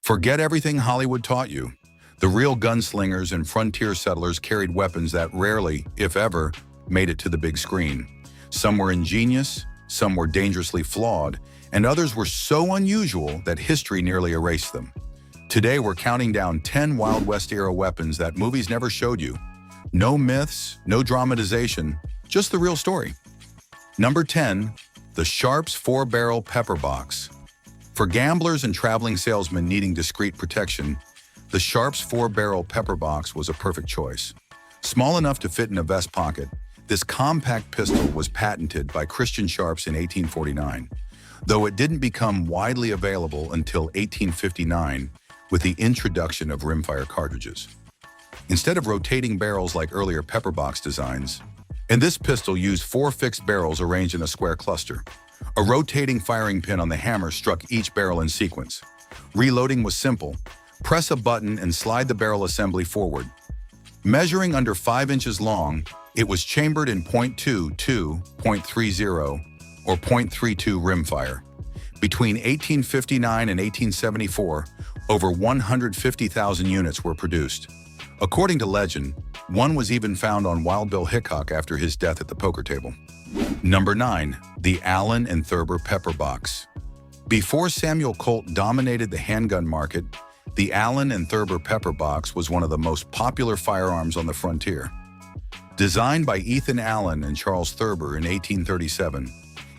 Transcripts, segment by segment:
Forget everything Hollywood taught you. The real gunslingers and frontier settlers carried weapons that rarely, if ever, made it to the big screen. Some were ingenious, some were dangerously flawed, and others were so unusual that history nearly erased them. Today, we're counting down 10 Wild West-era weapons that movies never showed you. No myths, no dramatization, just the real story. Number 10, the Sharps 4-barrel pepper box. For gamblers and traveling salesmen needing discreet protection, the Sharps 4-barrel pepper box was a perfect choice. Small enough to fit in a vest pocket, this compact pistol was patented by Christian Sharps in 1849, though it didn't become widely available until 1859 with the introduction of rimfire cartridges. Instead of rotating barrels like earlier pepper box designs, and this pistol used 4 fixed barrels arranged in a square cluster. A rotating firing pin on the hammer struck each barrel in sequence. Reloading was simple. Press a button and slide the barrel assembly forward. Measuring under 5 inches long, it was chambered in .22, .30, or .32 rimfire. Between 1859 and 1874, over 150,000 units were produced. According to legend, one was even found on Wild Bill Hickok after his death at the poker table. Number 9, the Allen and Thurber pepper box. Before Samuel Colt dominated the handgun market, the Allen and Thurber pepper box was one of the most popular firearms on the frontier. Designed by Ethan Allen and Charles Thurber in 1837,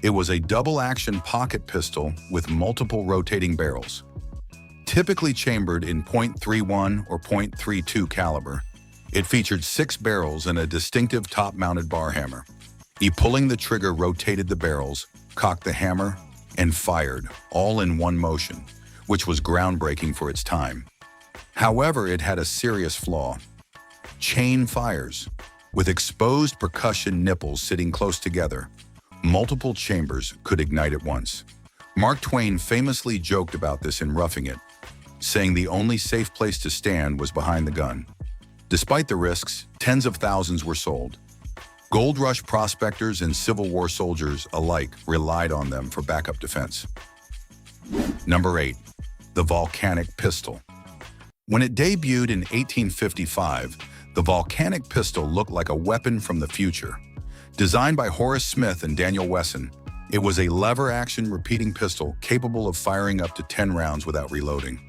it was a double-action pocket pistol with multiple rotating barrels. Typically chambered in .31 or .32 caliber, it featured 6 barrels and a distinctive top-mounted bar hammer. Pulling the trigger rotated the barrels, cocked the hammer, and fired, all in one motion, which was groundbreaking for its time. However, it had a serious flaw. Chain fires. With exposed percussion nipples sitting close together, multiple chambers could ignite at once. Mark Twain famously joked about this in Roughing It, saying the only safe place to stand was behind the gun. Despite the risks, tens of thousands were sold. Gold Rush prospectors and Civil War soldiers alike relied on them for backup defense. Number 8, the volcanic pistol. When it debuted in 1855, the volcanic pistol looked like a weapon from the future. Designed by Horace Smith and Daniel Wesson, it was a lever-action repeating pistol capable of firing up to 10 rounds without reloading.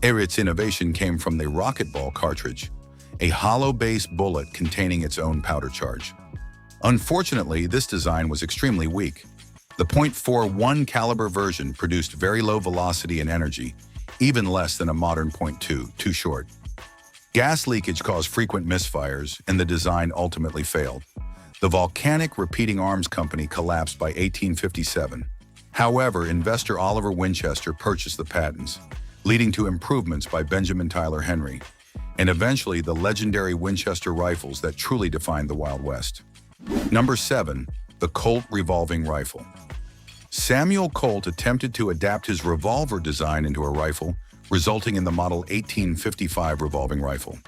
Its innovation came from the rocket ball cartridge, a hollow base bullet containing its own powder charge. Unfortunately, this design was extremely weak. The .41 caliber version produced very low velocity and energy, even less than a modern .2, too short. Gas leakage caused frequent misfires, and the design ultimately failed. The Volcanic Repeating Arms Company collapsed by 1857. However, investor Oliver Winchester purchased the patents, leading to improvements by Benjamin Tyler Henry, and eventually the legendary Winchester rifles that truly defined the Wild West. Number 7, the Colt revolving rifle. Samuel Colt attempted to adapt his revolver design into a rifle, resulting in the model 1855 revolving rifle.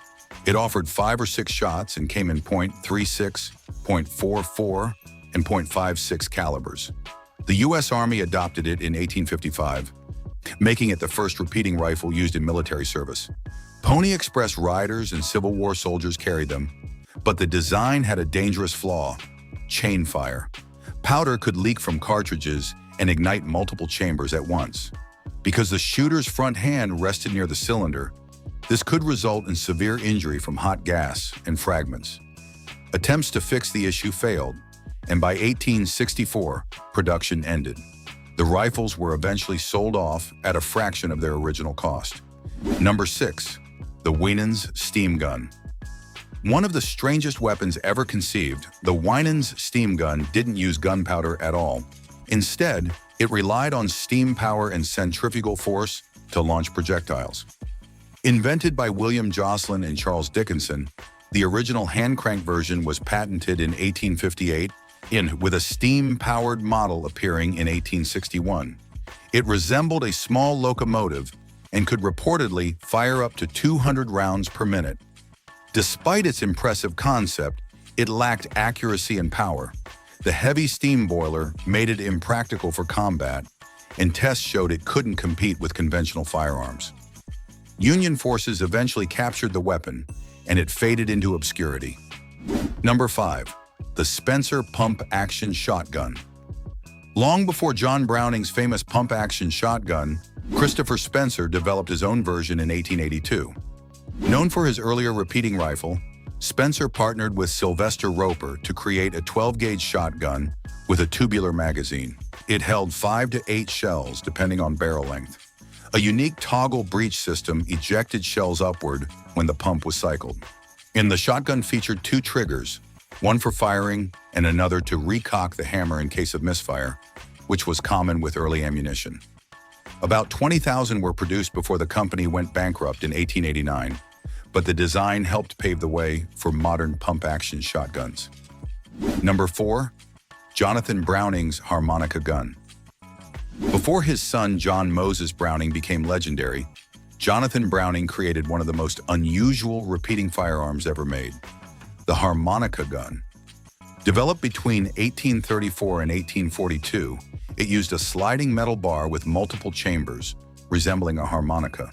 It offered 5 or 6 shots and came in .36, .44, and .56 calibers. The U.S. Army adopted it in 1855, making it the first repeating rifle used in military service. Pony Express riders and Civil War soldiers carried them, but the design had a dangerous flaw: chain fire. Powder could leak from cartridges and ignite multiple chambers at once. Because the shooter's front hand rested near the cylinder, this could result in severe injury from hot gas and fragments. Attempts to fix the issue failed, and by 1864, production ended. The rifles were eventually sold off at a fraction of their original cost. Number 6, the Winans steam gun. One of the strangest weapons ever conceived, the Winans steam gun didn't use gunpowder at all. Instead, it relied on steam power and centrifugal force to launch projectiles. Invented by William Joslin and Charles Dickinson, the original hand-crank version was patented in 1858, with a steam-powered model appearing in 1861. It resembled a small locomotive and could reportedly fire up to 200 rounds per minute. Despite its impressive concept, it lacked accuracy and power. The heavy steam boiler made it impractical for combat, and tests showed it couldn't compete with conventional firearms. Union forces eventually captured the weapon, and it faded into obscurity. Number 5. The Spencer pump-action shotgun. Long before John Browning's famous pump-action shotgun, Christopher Spencer developed his own version in 1882. Known for his earlier repeating rifle, Spencer partnered with Sylvester Roper to create a 12-gauge shotgun with a tubular magazine. It held 5 to 8 shells depending on barrel length. A unique toggle breech system ejected shells upward when the pump was cycled. The shotgun featured 2 triggers, one for firing and another to recock the hammer in case of misfire, which was common with early ammunition. About 20,000 were produced before the company went bankrupt in 1889, but the design helped pave the way for modern pump-action shotguns. Number 4. Jonathan Browning's harmonica gun. Before his son John Moses Browning became legendary, Jonathan Browning created one of the most unusual repeating firearms ever made, the harmonica gun. Developed between 1834 and 1842, it used a sliding metal bar with multiple chambers, resembling a harmonica.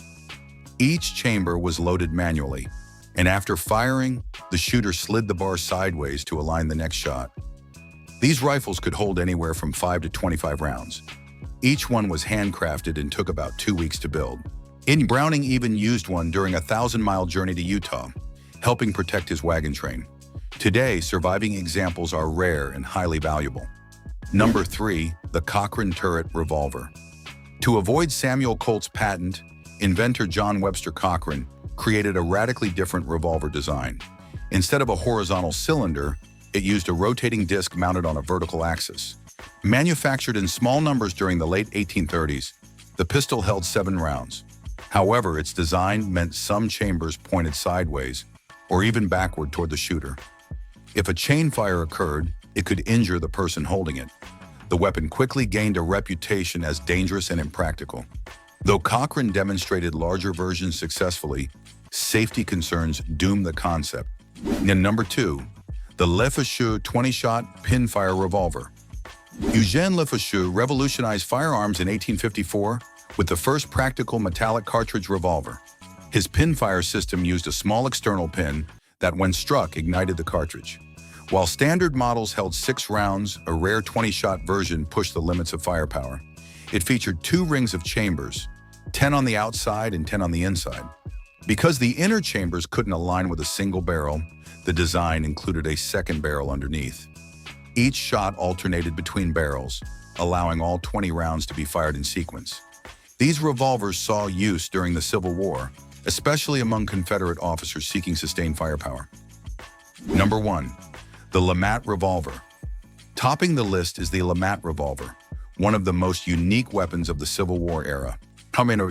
Each chamber was loaded manually, and after firing, the shooter slid the bar sideways to align the next shot. These rifles could hold anywhere from 5 to 25 rounds. Each one was handcrafted and took about 2 weeks to build. Browning even used one during a 1,000-mile journey to Utah, helping protect his wagon train. Today, surviving examples are rare and highly valuable. Number 3. The Cochran Turret Revolver. To avoid Samuel Colt's patent, inventor John Webster Cochran created a radically different revolver design. Instead of a horizontal cylinder, it used a rotating disc mounted on a vertical axis. Manufactured in small numbers during the late 1830s, the pistol held 7 rounds. However, its design meant some chambers pointed sideways or even backward toward the shooter. If a chain fire occurred, it could injure the person holding it. The weapon quickly gained a reputation as dangerous and impractical. Though Cochran demonstrated larger versions successfully, safety concerns doomed the concept. Number 2. The Lefaucheux 20-shot pinfire revolver. Eugène Lefaucheux revolutionized firearms in 1854 with the first practical metallic cartridge revolver. His pinfire system used a small external pin that, when struck, ignited the cartridge. While standard models held 6 rounds, a rare 20-shot version pushed the limits of firepower. It featured 2 rings of chambers, 10 on the outside and 10 on the inside. Because the inner chambers couldn't align with a single barrel, the design included a second barrel underneath. Each shot alternated between barrels, allowing all 20 rounds to be fired in sequence. These revolvers saw use during the Civil War, especially among Confederate officers seeking sustained firepower. Number 1. The Lamat Revolver. Topping the list is the Lamat Revolver, one of the most unique weapons of the Civil War era.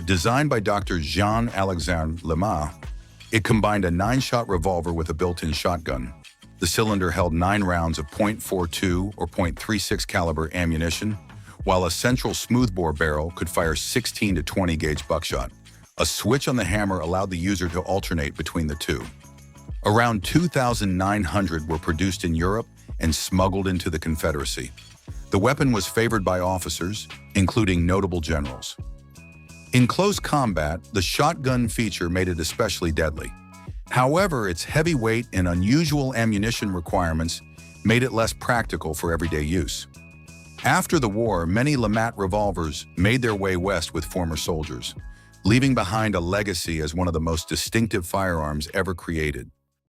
Designed by Dr. Jean-Alexandre Lamat, it combined a 9-shot revolver with a built-in shotgun. The cylinder held 9 rounds of .42 or .36 caliber ammunition, while a central smoothbore barrel could fire 16 to 20 gauge buckshot. A switch on the hammer allowed the user to alternate between the two. Around 2,900 were produced in Europe and smuggled into the Confederacy. The weapon was favored by officers, including notable generals. In close combat, the shotgun feature made it especially deadly. However, its heavy weight and unusual ammunition requirements made it less practical for everyday use. After the war, many Lamat revolvers made their way west with former soldiers, leaving behind a legacy as one of the most distinctive firearms ever created.